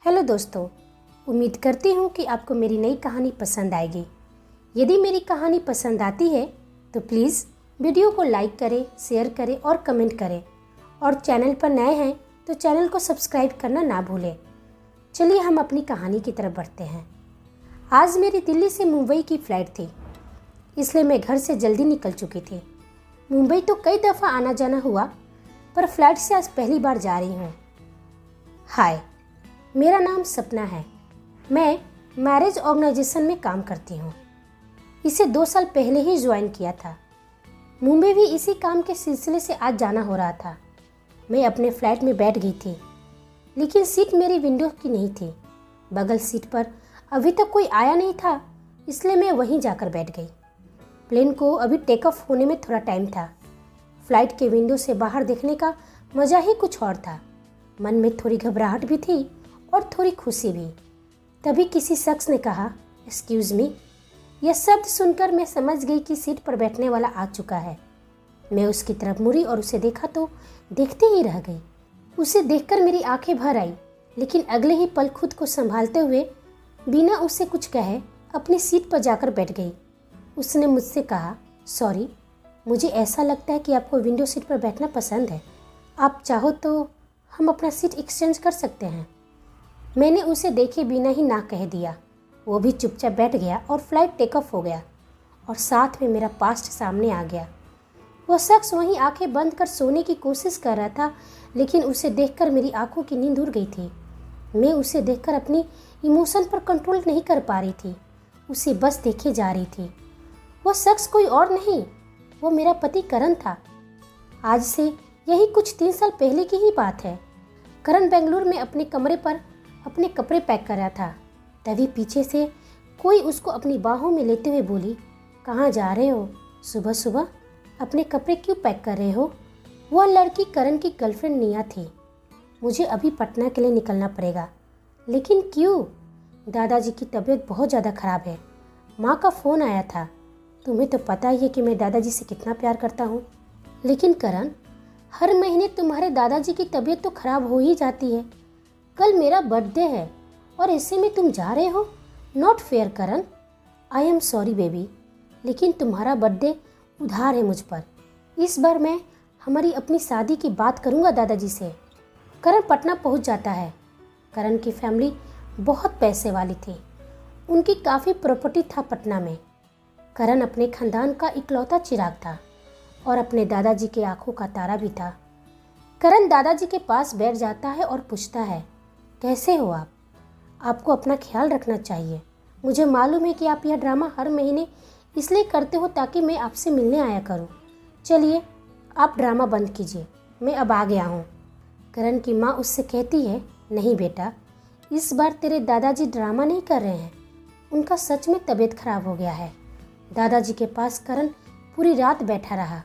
Hello दोस्तों, उम्मीद करती हूँ कि आपको मेरी नई कहानी पसंद आएगी। यदि मेरी कहानी पसंद आती है तो प्लीज़ वीडियो को लाइक करें, शेयर करें और कमेंट करें। और चैनल पर नए हैं तो चैनल को सब्सक्राइब करना ना भूलें। चलिए हम अपनी कहानी की तरफ बढ़ते हैं। आज मेरी दिल्ली से मुंबई की फ़्लाइट थी, इसलिए मैं घर से जल्दी निकल चुकी थी। मुंबई तो कई दफ़ा आना जाना हुआ, पर फ्लाइट से आज पहली बार जा रही हूँ। हाय, मेरा नाम सपना है। मैं मैरिज ऑर्गेनाइजेशन में काम करती हूँ। इसे 2 साल पहले ही ज्वाइन किया था। मुंबई भी इसी काम के सिलसिले से आज जाना हो रहा था। मैं अपने फ्लैट में बैठ गई थी, लेकिन सीट मेरी विंडो की नहीं थी। बगल सीट पर अभी तक कोई आया नहीं था, इसलिए मैं वहीं जाकर बैठ गई। प्लेन को अभी टेक ऑफ होने में थोड़ा टाइम था। फ्लाइट के विंडो से बाहर देखने का मज़ा ही कुछ और था। मन में थोड़ी घबराहट भी थी और थोड़ी खुशी भी। तभी किसी शख्स ने कहा, एक्सक्यूज़ मी। यह शब्द सुनकर मैं समझ गई कि सीट पर बैठने वाला आ चुका है। मैं उसकी तरफ मुड़ी और उसे देखा तो देखते ही रह गई। उसे देखकर मेरी आंखें भर आई, लेकिन अगले ही पल खुद को संभालते हुए बिना उसे कुछ कहे अपनी सीट पर जाकर बैठ गई। उसने मुझसे कहा, सॉरी, मुझे ऐसा लगता है कि आपको विंडो सीट पर बैठना पसंद है। आप चाहो तो हम अपना सीट एक्सचेंज कर सकते हैं। मैंने उसे देखे बिना ही ना कह दिया। वो भी चुपचाप बैठ गया और फ्लाइट टेक ऑफ हो गया और साथ में मेरा पास्ट सामने आ गया। वह शख्स वहीं आंखें बंद कर सोने की कोशिश कर रहा था, लेकिन उसे देखकर मेरी आंखों की नींद उड़ गई थी। मैं उसे देखकर अपनी इमोशन पर कंट्रोल नहीं कर पा रही थी। उसे बस देखे जा रही थी। वह शख्स कोई और नहीं, वो मेरा पति करण था। आज से यही कुछ 3 साल पहले की ही बात है। करण बेंगलुरु में अपने कमरे पर अपने कपड़े पैक कर रहा था। तभी पीछे से कोई उसको अपनी बाहों में लेते हुए बोली, कहाँ जा रहे हो? सुबह सुबह अपने कपड़े क्यों पैक कर रहे हो? वह लड़की करण की गर्लफ्रेंड निया थी। मुझे अभी पटना के लिए निकलना पड़ेगा। लेकिन क्यों? दादाजी की तबीयत बहुत ज़्यादा ख़राब है। माँ का फ़ोन आया था। तुम्हें तो पता ही है कि मैं दादाजी से कितना प्यार करता हूँ। लेकिन करण, हर महीने तुम्हारे दादाजी की तबीयत तो ख़राब हो ही जाती है। कल मेरा बर्थडे है और ऐसे में तुम जा रहे हो? Not fair Karan. I am sorry baby, लेकिन तुम्हारा बर्थडे उधार है मुझ पर। इस बार मैं हमारी अपनी शादी की बात करूँगा दादाजी से। करण पटना पहुँच जाता है। करण की फैमिली बहुत पैसे वाली थी। उनकी काफ़ी प्रॉपर्टी था पटना में। करण अपने खानदान का इकलौता चिराग था और अपने दादाजी के आंखों का तारा भी था। करण दादाजी के पास बैठ जाता है और पूछता है, कैसे हो आप? आपको अपना ख्याल रखना चाहिए। मुझे मालूम है कि आप यह ड्रामा हर महीने इसलिए करते हो ताकि मैं आपसे मिलने आया करूं। चलिए, आप ड्रामा बंद कीजिए, मैं अब आ गया हूं। करण की माँ उससे कहती है, नहीं बेटा, इस बार तेरे दादाजी ड्रामा नहीं कर रहे हैं। उनका सच में तबीयत खराब हो गया है। दादाजी के पास करण पूरी रात बैठा रहा।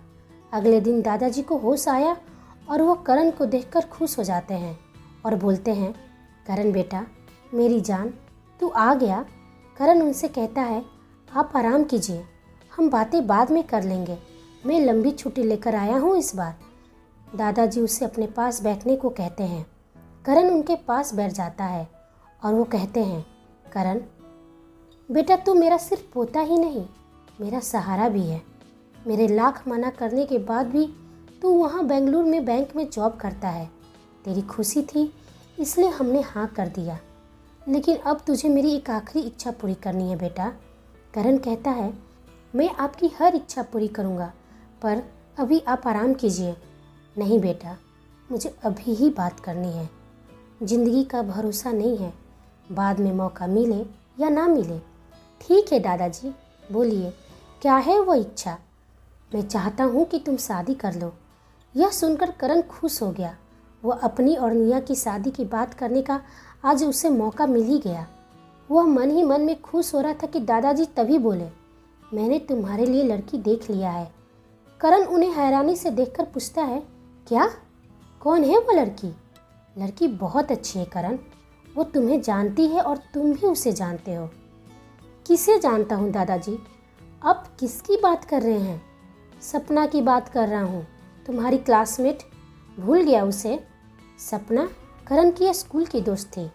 अगले दिन दादाजी को होश आया और वो करण को देखकर खुश हो जाते हैं और बोलते हैं, करण बेटा, मेरी जान, तू आ गया। करण उनसे कहता है, आप आराम कीजिए, हम बातें बाद में कर लेंगे। मैं लंबी छुट्टी लेकर आया हूँ इस बार। दादाजी उसे अपने पास बैठने को कहते हैं। करण उनके पास बैठ जाता है और वो कहते हैं, करण बेटा, तू मेरा सिर्फ पोता ही नहीं, मेरा सहारा भी है। मेरे लाख मना करने के बाद भी तू वहाँ बेंगलुरु में बैंक में जॉब करता है। तेरी खुशी थी इसलिए हमने हाँ कर दिया, लेकिन अब तुझे मेरी एक आखिरी इच्छा पूरी करनी है बेटा। करण कहता है, मैं आपकी हर इच्छा पूरी करूँगा, पर अभी आप आराम कीजिए। नहीं बेटा, मुझे अभी ही बात करनी है। ज़िंदगी का भरोसा नहीं है, बाद में मौका मिले या ना मिले। ठीक है दादाजी, बोलिए, क्या है वो इच्छा? मैं चाहता हूँ कि तुम शादी कर लो। यह सुनकर करण खुश हो गया। वह अपनी और निया की शादी की बात करने का आज उसे मौका मिल ही गया। वह मन ही मन में खुश हो रहा था कि दादाजी तभी बोले, मैंने तुम्हारे लिए लड़की देख लिया है। करण उन्हें हैरानी से देखकर पूछता है, क्या? कौन है वो लड़की? लड़की बहुत अच्छी है करण, वो तुम्हें जानती है और तुम भी उसे जानते हो। किसे जानता हूँ दादाजी? अब किसकी बात कर रहे हैं? सपना की बात कर रहा हूँ, तुम्हारी क्लासमेट। भूल गया उसे? सपना करण की स्कूल की दोस्त थी।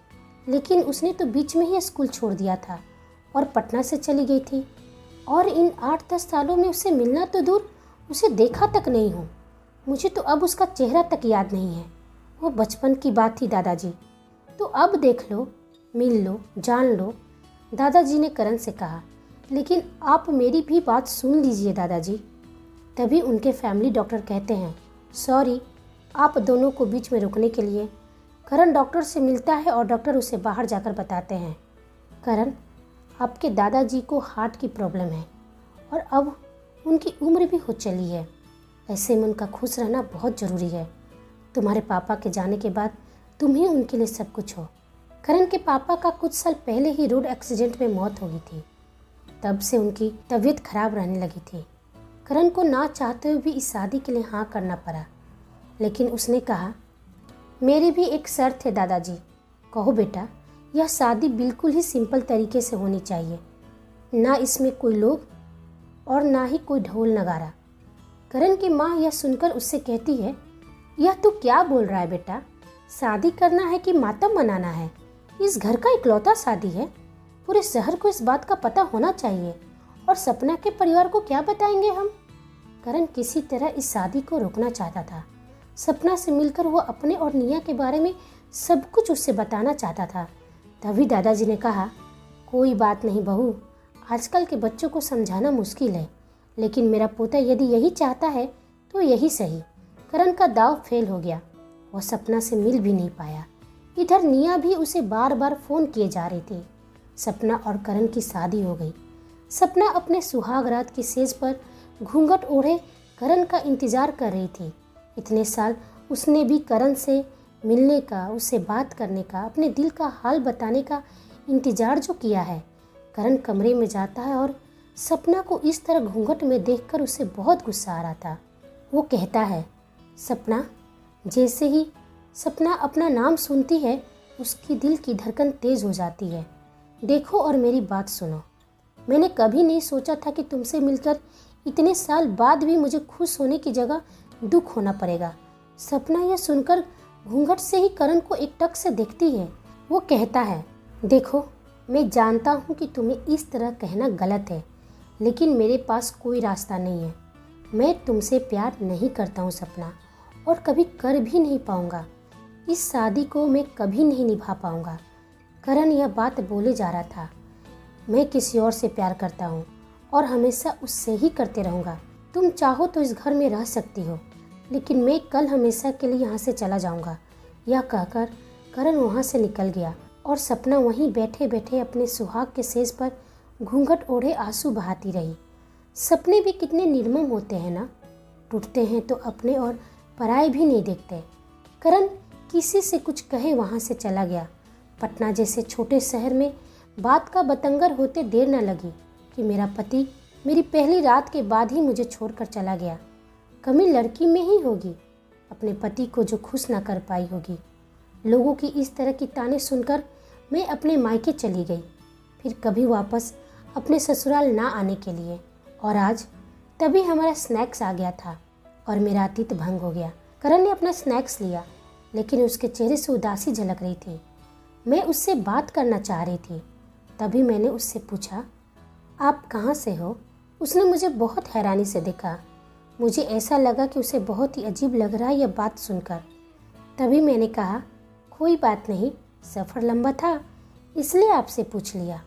लेकिन उसने तो बीच में ही स्कूल छोड़ दिया था और पटना से चली गई थी। और इन 8-10 सालों में उससे मिलना तो दूर, उसे देखा तक नहीं हूँ। मुझे तो अब उसका चेहरा तक याद नहीं है। वो बचपन की बात थी दादाजी, तो अब देख लो, मिल लो, जान लो, दादाजी ने करण से कहा। लेकिन आप मेरी भी बात सुन लीजिए दादाजी। तभी उनके फैमिली डॉक्टर कहते हैं, सॉरी आप दोनों को बीच में रुकने के लिए। करण डॉक्टर से मिलता है और डॉक्टर उसे बाहर जाकर बताते हैं, करण आपके दादाजी को हार्ट की प्रॉब्लम है और अब उनकी उम्र भी हो चली है। ऐसे में उनका खुश रहना बहुत ज़रूरी है। तुम्हारे पापा के जाने के बाद तुम ही उनके लिए सब कुछ हो। करण के पापा का कुछ साल पहले ही रोड एक्सीडेंट में मौत हो गई थी। तब से उनकी तबीयत खराब रहने लगी थी। करण को ना चाहते हुए भी इस शादी के लिए हाँ करना पड़ा, लेकिन उसने कहा, मेरी भी एक शर्त है दादाजी। कहो बेटा। यह शादी बिल्कुल ही सिंपल तरीके से होनी चाहिए, ना इसमें कोई लोग और ना ही कोई ढोल नगारा। करण की माँ यह सुनकर उससे कहती है, यह तू क्या बोल रहा है बेटा? शादी करना है कि मातम मनाना है? इस घर का इकलौता शादी है। पूरे शहर को इस बात का पता होना चाहिए, और सपना के परिवार को क्या बताएंगे हम? करण किसी तरह इस शादी को रोकना चाहता था। सपना से मिलकर वो अपने और निया के बारे में सब कुछ उससे बताना चाहता था। तभी दादाजी ने कहा, कोई बात नहीं बहू, आजकल के बच्चों को समझाना मुश्किल है, लेकिन मेरा पोता यदि यही चाहता है तो यही सही। करण का दाव फेल हो गया। वह सपना से मिल भी नहीं पाया। इधर निया भी उसे बार बार फ़ोन किए जा रही थी। सपना और करण की शादी हो गई। सपना अपने सुहाग रात की सेज पर घूंघट ओढ़े करण का इंतजार कर रही थी। इतने साल उसने भी करण से मिलने का, उससे बात करने का, अपने दिल का हाल बताने का इंतजार जो किया है। करण कमरे में जाता है और सपना को इस तरह घूंघट में देखकर उसे बहुत गुस्सा आ रहा था। वो कहता है, सपना। जैसे ही सपना अपना नाम सुनती है, उसकी दिल की धड़कन तेज हो जाती है। देखो और मेरी बात सुनो, मैंने कभी नहीं सोचा था कि तुमसे मिलकर इतने साल बाद भी मुझे खुश होने की जगह दुख होना पड़ेगा। सपना यह सुनकर घूंघट से ही करण को एकटक से देखती है। वो कहता है, देखो मैं जानता हूँ कि तुम्हें इस तरह कहना गलत है, लेकिन मेरे पास कोई रास्ता नहीं है। मैं तुमसे प्यार नहीं करता हूँ सपना, और कभी कर भी नहीं पाऊँगा। इस शादी को मैं कभी नहीं निभा पाऊँगा। करण यह बात बोले जा रहा था। मैं किसी और से प्यार करता हूँ और हमेशा उससे ही करते रहूँगा। तुम चाहो तो इस घर में रह सकती हो, लेकिन मैं कल हमेशा के लिए यहाँ से चला जाऊँगा। यह कहकर करण वहाँ से निकल गया और सपना वहीं बैठे बैठे अपने सुहाग के सेज पर घूंघट ओढ़े आंसू बहाती रही। सपने भी कितने निर्मम होते हैं ना, टूटते हैं तो अपने और पराए भी नहीं देखते। करण किसी से कुछ कहे वहाँ से चला गया। पटना जैसे छोटे शहर में बात का बतंगर होते देर न लगी कि मेरा पति मेरी पहली रात के बाद ही मुझे छोड़कर चला गया। कमी लड़की में ही होगी, अपने पति को जो खुश ना कर पाई होगी। लोगों की इस तरह की ताने सुनकर मैं अपने मायके चली गई, फिर कभी वापस अपने ससुराल ना आने के लिए। और आज तभी हमारा स्नैक्स आ गया था और मेरा अतीत भंग हो गया। करण ने अपना स्नैक्स लिया, लेकिन उसके चेहरे से उदासी झलक रही थी। मैं उससे बात करना चाह रही थी। तभी मैंने उससे पूछा, आप कहाँ से हो? उसने मुझे बहुत हैरानी से देखा। मुझे ऐसा लगा कि उसे बहुत ही अजीब लग रहा है यह बात सुनकर। तभी मैंने कहा, कोई बात नहीं, सफ़र लंबा था इसलिए आपसे पूछ लिया।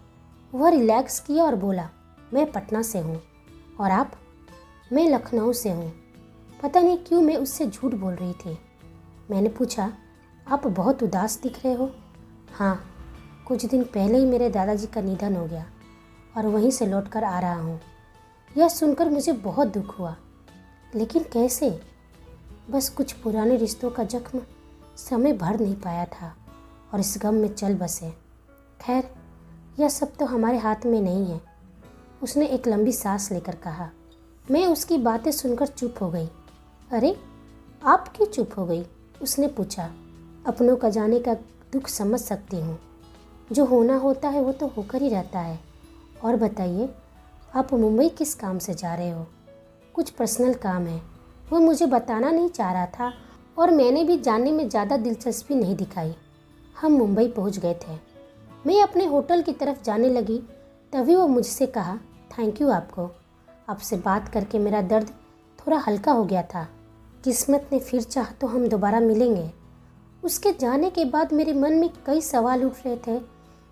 वह रिलैक्स किया और बोला, मैं पटना से हूँ। और आप? मैं लखनऊ से हूँ। पता नहीं क्यों मैं उससे झूठ बोल रही थी। मैंने पूछा, आप बहुत उदास दिख रहे हो। हाँ, कुछ दिन पहले ही मेरे दादाजी का निधन हो गया और वहीं से लौटकर आ रहा हूँ। यह सुनकर मुझे बहुत दुख हुआ, लेकिन कैसे? बस कुछ पुराने रिश्तों का जख्म समय भर नहीं पाया था और इस गम में चल बसे। खैर, यह सब तो हमारे हाथ में नहीं है। उसने एक लंबी सांस लेकर कहा। मैं उसकी बातें सुनकर चुप हो गई। अरे, आप क्यों चुप हो गई? उसने पूछा। अपनों का जाने का दुख समझ सकती हूँ। जो होना होता है वो तो होकर ही रहता है। और बताइए, आप मुंबई किस काम से जा रहे हो? कुछ पर्सनल काम है। वो मुझे बताना नहीं चाह रहा था और मैंने भी जानने में ज़्यादा दिलचस्पी नहीं दिखाई। हम मुंबई पहुंच गए थे। मैं अपने होटल की तरफ जाने लगी, तभी वो मुझसे कहा, थैंक यू आपको। आपसे बात करके मेरा दर्द थोड़ा हल्का हो गया था। किस्मत ने फिर चाहा तो हम दोबारा मिलेंगे। उसके जाने के बाद मेरे मन में कई सवाल उठ रहे थे,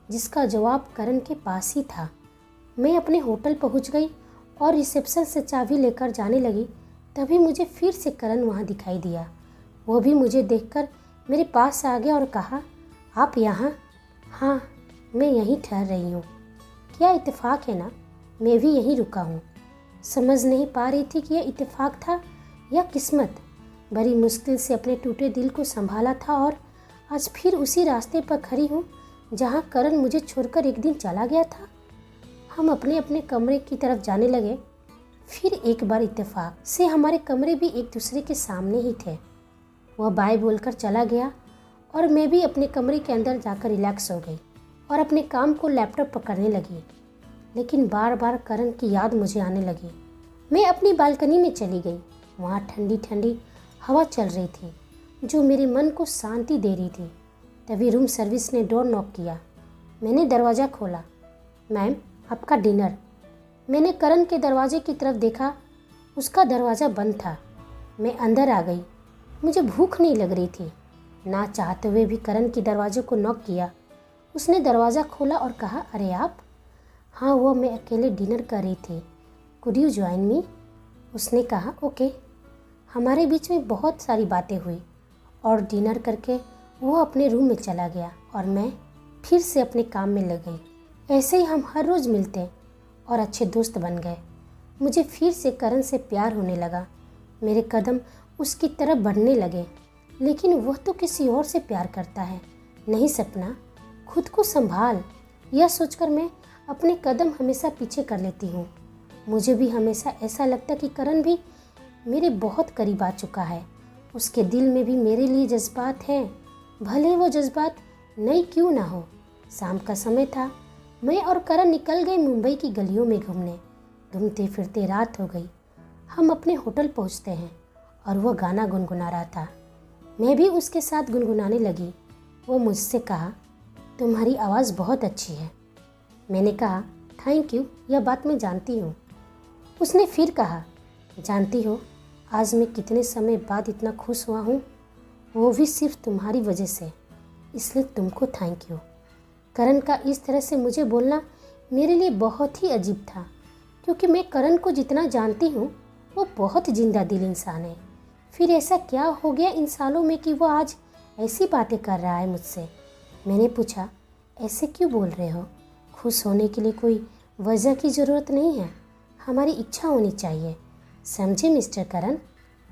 जिसका जवाब करण के पास ही था। मैं अपने होटल पहुंच गई और रिसेप्शन से चाबी लेकर जाने लगी, तभी मुझे फिर से करण वहां दिखाई दिया। वो भी मुझे देखकर मेरे पास आ गया और कहा, आप यहाँ? हाँ, मैं यहीं ठहर रही हूँ। क्या इत्तेफाक है ना, मैं भी यहीं रुका हूँ। समझ नहीं पा रही थी कि यह इत्तेफाक था या किस्मत। बड़ी मुश्किल से अपने टूटे दिल को संभाला था और आज फिर उसी रास्ते पर खड़ी हूँ जहाँ करण मुझे छोड़कर एक दिन चला गया था। हम अपने अपने कमरे की तरफ जाने लगे। फिर एक बार इत्तेफाक से हमारे कमरे भी एक दूसरे के सामने ही थे। वह बाय बोलकर चला गया और मैं भी अपने कमरे के अंदर जाकर रिलैक्स हो गई और अपने काम को लैपटॉप पकड़ने लगी। लेकिन बार बार करण की याद मुझे आने लगी। मैं अपनी बालकनी में चली गई। वहाँ ठंडी ठंडी हवा चल रही थी जो मेरे मन को शांति दे रही थी। तभी रूम सर्विस ने डोर नॉक किया। मैंने दरवाज़ा खोला। मैम, आपका डिनर। मैंने करण के दरवाजे की तरफ देखा, उसका दरवाज़ा बंद था। मैं अंदर आ गई। मुझे भूख नहीं लग रही थी। ना चाहते हुए भी करण के दरवाजे को नॉक किया। उसने दरवाज़ा खोला और कहा, अरे आप? हाँ, वो मैं अकेले डिनर कर रही थी। Could you join me? उसने कहा, ओके। हमारे बीच में बहुत सारी बातें हुई और डिनर करके वो अपने रूम में चला गया और मैं फिर से अपने काम में लग गई। ऐसे ही हम हर रोज़ मिलते और अच्छे दोस्त बन गए। मुझे फिर से करण से प्यार होने लगा। मेरे कदम उसकी तरफ बढ़ने लगे, लेकिन वह तो किसी और से प्यार करता है। नहीं सपना, खुद को संभाल। यह सोचकर मैं अपने कदम हमेशा पीछे कर लेती हूँ। मुझे भी हमेशा ऐसा लगता कि करण भी मेरे बहुत करीब आ चुका है। उसके दिल में भी मेरे लिए जज्बात हैं, भले वो जज्बात नई क्यों ना हो। शाम का समय था। मैं और करण निकल गए मुंबई की गलियों में घूमने। घूमते फिरते रात हो गई। हम अपने होटल पहुँचते हैं और वह गाना गुनगुना रहा था। मैं भी उसके साथ गुनगुनाने लगी। वो मुझसे कहा, तुम्हारी आवाज़ बहुत अच्छी है। मैंने कहा, थैंक यू, यह बात मैं जानती हूँ। उसने फिर कहा, जानती हो आज मैं कितने समय बाद इतना खुश हुआ हूँ, वो भी सिर्फ तुम्हारी वजह से, इसलिए तुमको थैंक यू। करण का इस तरह से मुझे बोलना मेरे लिए बहुत ही अजीब था, क्योंकि मैं करण को जितना जानती हूँ वो बहुत जिंदा दिल इंसान है। फिर ऐसा क्या हो गया इन सालों में कि वो आज ऐसी बातें कर रहा है मुझसे। मैंने पूछा, ऐसे क्यों बोल रहे हो? खुश होने के लिए कोई वजह की ज़रूरत नहीं है, हमारी इच्छा होनी चाहिए, समझे मिस्टर करण?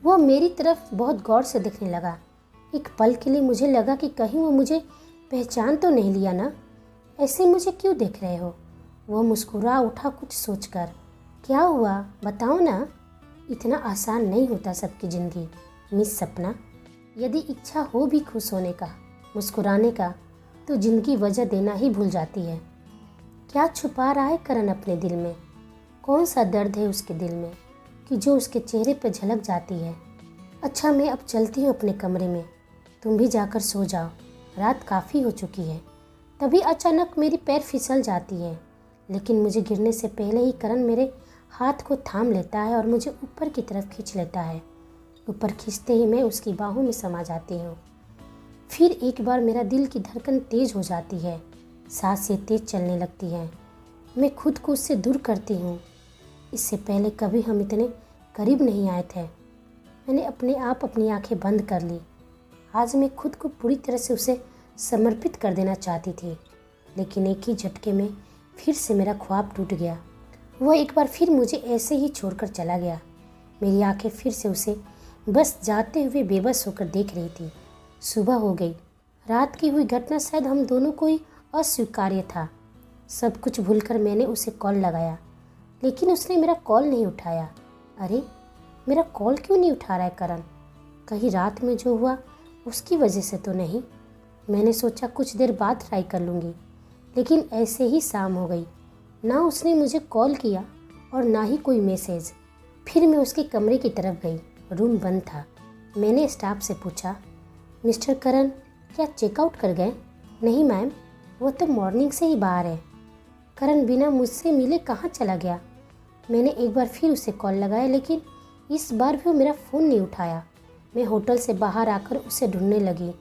वो मेरी तरफ बहुत गौर से देखने लगा। एक पल के लिए मुझे लगा कि कहीं वो मुझे पहचान तो नहीं लिया ना। ऐसे मुझे क्यों देख रहे हो? वो मुस्कुरा उठा कुछ सोचकर। क्या हुआ, बताओ ना। इतना आसान नहीं होता सबकी ज़िंदगी मिस सपना। यदि इच्छा हो भी खुश होने का, मुस्कुराने का, तो ज़िंदगी वजह देना ही भूल जाती है। क्या छुपा रहा है करण अपने दिल में? कौन सा दर्द है उसके दिल में कि जो उसके चेहरे पर झलक जाती है? अच्छा, मैं अब चलती हूँ अपने कमरे में, तुम भी जाकर सो जाओ, रात काफ़ी हो चुकी है। तभी अचानक मेरी पैर फिसल जाती है, लेकिन मुझे गिरने से पहले ही करण मेरे हाथ को थाम लेता है और मुझे ऊपर की तरफ खींच लेता है। ऊपर खींचते ही मैं उसकी बाहों में समा जाती हूँ। फिर एक बार मेरा दिल की धड़कन तेज हो जाती है, सांसें तेज चलने लगती हैं। मैं खुद को उससे दूर करती हूँ। इससे पहले कभी हम इतने करीब नहीं आए थे। मैंने अपने आप अपनी आंखें बंद कर ली। आज मैं खुद को पूरी तरह से उसे समर्पित कर देना चाहती थी, लेकिन एक ही झटके में फिर से मेरा ख्वाब टूट गया। वह एक बार फिर मुझे ऐसे ही छोड़कर चला गया। मेरी आंखें फिर से उसे बस जाते हुए बेबस होकर देख रही थी। सुबह हो गई। रात की हुई घटना शायद हम दोनों को ही अस्वीकार्य था। सब कुछ भूलकर मैंने उसे कॉल लगाया, लेकिन उसने मेरा कॉल नहीं उठाया। अरे, मेरा कॉल क्यों नहीं उठा रहा है करण? कहीं रात में जो हुआ उसकी वजह से तो नहीं। मैंने सोचा कुछ देर बाद ट्राई कर लूँगी, लेकिन ऐसे ही शाम हो गई। ना उसने मुझे कॉल किया और ना ही कोई मैसेज। फिर मैं उसके कमरे की तरफ गई। रूम बंद था। मैंने स्टाफ से पूछा, मिस्टर करण क्या चेकआउट कर गए? नहीं मैम, वो तो मॉर्निंग से ही बाहर है। करण बिना मुझसे मिले कहाँ चला गया? मैंने एक बार फिर उसे कॉल लगाया, लेकिन इस बार भी वो मेरा फ़ोन नहीं उठाया। मैं होटल से बाहर आकर उसे ढूंढने लगी।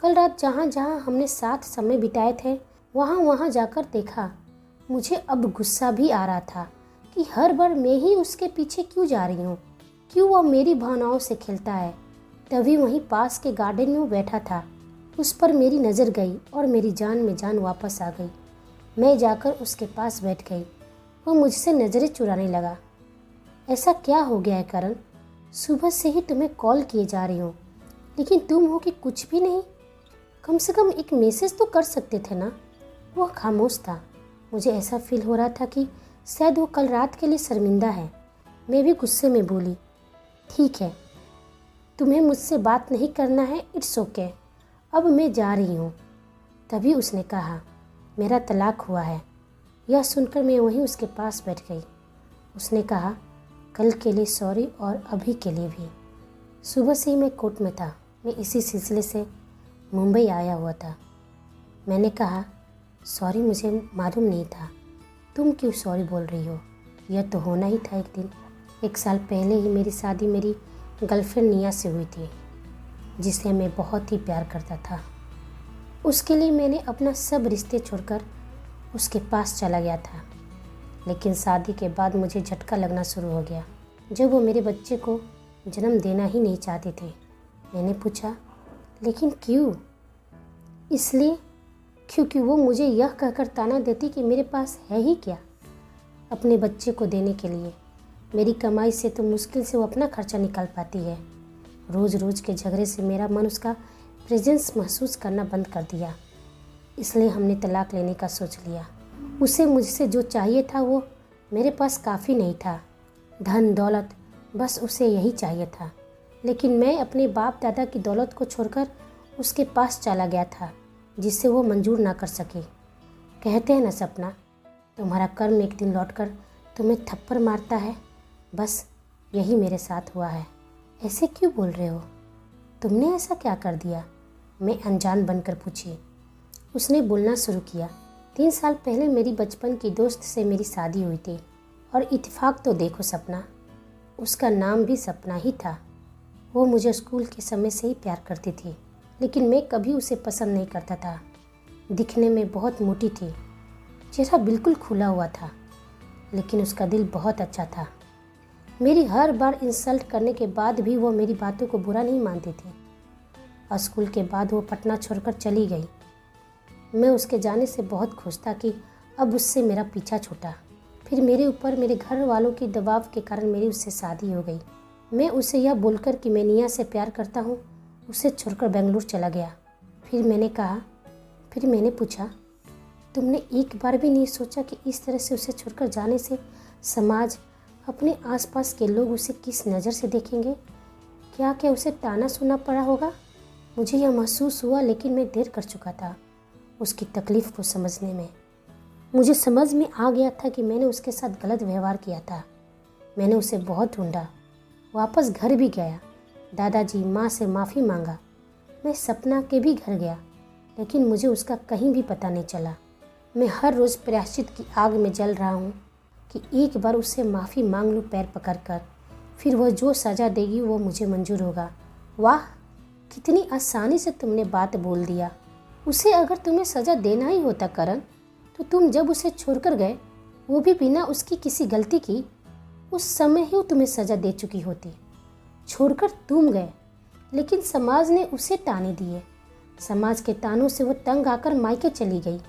कल रात जहाँ जहाँ हमने साथ समय बिताए थे वहाँ वहाँ जाकर देखा। मुझे अब गुस्सा भी आ रहा था कि हर बार मैं ही उसके पीछे क्यों जा रही हूँ, क्यों वह मेरी भावनाओं से खेलता है। तभी वहीं पास के गार्डन में वो बैठा था। उस पर मेरी नज़र गई और मेरी जान में जान वापस आ गई। मैं जाकर उसके पास बैठ गई। वो मुझसे नज़रें चुराने लगा। ऐसा क्या हो गया है करण? सुबह से ही तुम्हें कॉल किए जा रही हूँ, लेकिन तुम हो कि कुछ भी नहीं। कम से कम एक मैसेज तो कर सकते थे ना। वह खामोश था। मुझे ऐसा फील हो रहा था कि शायद वो कल रात के लिए शर्मिंदा है। मैं भी गुस्से में बोली, ठीक है, तुम्हें मुझसे बात नहीं करना है, इट्स ओके, अब मैं जा रही हूँ। तभी उसने कहा, मेरा तलाक हुआ है। यह सुनकर मैं वहीं उसके पास बैठ गई। उसने कहा, कल के लिए सॉरी और अभी के लिए भी। सुबह से ही मैं कोर्ट में था। मैं इसी सिलसिले से मुंबई आया हुआ था। मैंने कहा, सॉरी, मुझे मालूम नहीं था। तुम क्यों सॉरी बोल रही हो? यह तो होना ही था एक दिन। 1 साल पहले ही मेरी शादी मेरी गर्लफ्रेंड निया से हुई थी, जिसे मैं बहुत ही प्यार करता था। उसके लिए मैंने अपना सब रिश्ते छोड़कर उसके पास चला गया था। लेकिन शादी के बाद मुझे झटका लगना शुरू हो गया जब वो मेरे बच्चे को जन्म देना ही नहीं चाहते थे। मैंने पूछा, लेकिन क्यों? इसलिए क्योंकि वो मुझे यह कहकर ताना देती कि मेरे पास है ही क्या अपने बच्चे को देने के लिए। मेरी कमाई से तो मुश्किल से वो अपना खर्चा निकाल पाती है। रोज़ रोज़ के झगड़े से मेरा मन उसका प्रेजेंस महसूस करना बंद कर दिया। इसलिए हमने तलाक लेने का सोच लिया। उसे मुझसे जो चाहिए था वो मेरे पास काफ़ी नहीं था, धन दौलत, बस उसे यही चाहिए था। लेकिन मैं अपने बाप दादा की दौलत को छोड़कर उसके पास चला गया था, जिसे वो मंजूर ना कर सके। कहते हैं ना सपना, तुम्हारा कर्म एक दिन लौटकर तुम्हें थप्पड़ मारता है। बस यही मेरे साथ हुआ है। ऐसे क्यों बोल रहे हो? तुमने ऐसा क्या कर दिया? मैं अनजान बनकर पूछी। उसने बोलना शुरू किया। 3 साल पहले मेरी बचपन की दोस्त से मेरी शादी हुई थी। और इत्तेफाक तो देखो सपना, उसका नाम भी सपना ही था। वो मुझे स्कूल के समय से ही प्यार करती थी, लेकिन मैं कभी उसे पसंद नहीं करता था। दिखने में बहुत मोटी थी, चेहरा बिल्कुल खुला हुआ था, लेकिन उसका दिल बहुत अच्छा था। मेरी हर बार इंसल्ट करने के बाद भी वो मेरी बातों को बुरा नहीं मानती थी। और स्कूल के बाद वो पटना छोड़कर चली गई। मैं उसके जाने से बहुत खुश था कि अब उससे मेरा पीछा छूटा। फिर मेरे ऊपर मेरे घर वालों के दबाव के कारण मेरी उससे शादी हो गई। मैं उसे यह बोलकर कि मैं निया से प्यार करता हूँ, उसे छोड़कर बेंगलुरु चला गया। फिर मैंने पूछा, तुमने एक बार भी नहीं सोचा कि इस तरह से उसे छोड़कर जाने से समाज, अपने आसपास के लोग उसे किस नज़र से देखेंगे? क्या क्या उसे ताना सुनना पड़ा होगा? मुझे यह महसूस हुआ, लेकिन मैं देर कर चुका था उसकी तकलीफ़ को समझने में। मुझे समझ में आ गया था कि मैंने उसके साथ गलत व्यवहार किया था। मैंने उसे बहुत ढूंढा, वापस घर भी गया, दादाजी माँ से माफ़ी मांगा। मैं सपना के भी घर गया, लेकिन मुझे उसका कहीं भी पता नहीं चला। मैं हर रोज़ प्रायश्चित की आग में जल रहा हूँ कि एक बार उससे माफ़ी मांग लूँ पैर पकड़कर, फिर वह जो सज़ा देगी वो मुझे मंजूर होगा। वाह, कितनी आसानी से तुमने बात बोल दिया। उसे अगर तुम्हें सज़ा देना ही होता करण, तो तुम जब उसे छोड़कर गए, वो भी बिना उसकी किसी गलती की, उस समय ही वो तुम्हें सज़ा दे चुकी होती। छोड़कर तुम गए, लेकिन समाज ने उसे ताने दिए। समाज के तानों से वो तंग आकर मायके चली गई,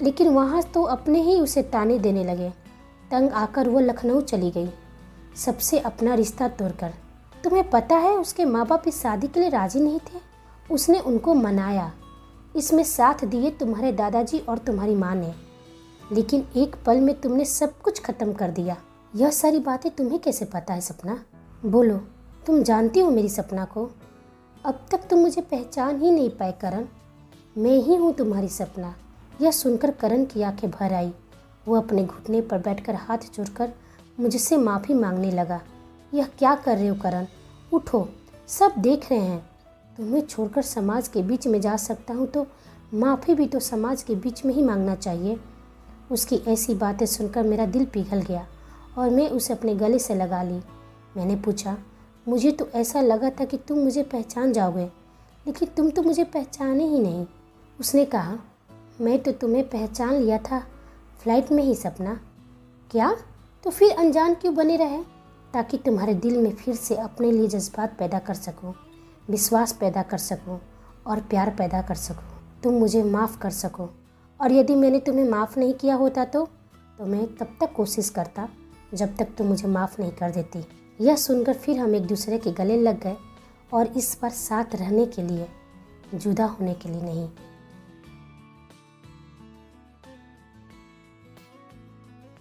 लेकिन वहाँ तो अपने ही उसे ताने देने लगे। तंग आकर वो लखनऊ चली गई, सबसे अपना रिश्ता तोड़कर। तुम्हें पता है उसके माँ बाप इस शादी के लिए राजी नहीं थे। उसने उनको मनाया, इसमें साथ दिए तुम्हारे दादाजी और तुम्हारी माँ ने, लेकिन एक पल में तुमने सब कुछ खत्म कर दिया। यह सारी बातें तुम्हें कैसे पता है सपना? बोलो, तुम जानती हो मेरी सपना को? अब तक तुम मुझे पहचान ही नहीं पाए करण। मैं ही हूँ तुम्हारी सपना। यह सुनकर करण की आंखें भर आई। वो अपने घुटने पर बैठकर हाथ जोड़कर मुझसे माफ़ी मांगने लगा। यह क्या कर रहे हो करण? उठो, सब देख रहे हैं। तुम्हें छोड़कर समाज के बीच में जा सकता हूँ तो माफ़ी भी तो समाज के बीच में ही मांगना चाहिए। उसकी ऐसी बातें सुनकर मेरा दिल पिघल गया और मैं उसे अपने गले से लगा ली। मैंने पूछा, मुझे तो ऐसा लगा था कि तुम मुझे पहचान जाओगे, लेकिन तुम तो मुझे पहचाने ही नहीं। उसने कहा, मैं तो तुम्हें पहचान लिया था फ्लाइट में ही सपना। क्या? तो फिर अनजान क्यों बने रहे? ताकि तुम्हारे दिल में फिर से अपने लिए जज्बात पैदा कर सकूं, विश्वास पैदा कर सकूं और प्यार पैदा कर सकूं। तुम मुझे माफ़ कर सको। और यदि मैंने तुम्हें माफ़ नहीं किया होता तो मैं तब तक कोशिश करता जब तक तुम मुझे माफ़ नहीं कर देती। यह सुनकर फिर हम एक दूसरे के गले लग गए, और इस बार साथ रहने के लिए, जुदा होने के लिए नहीं।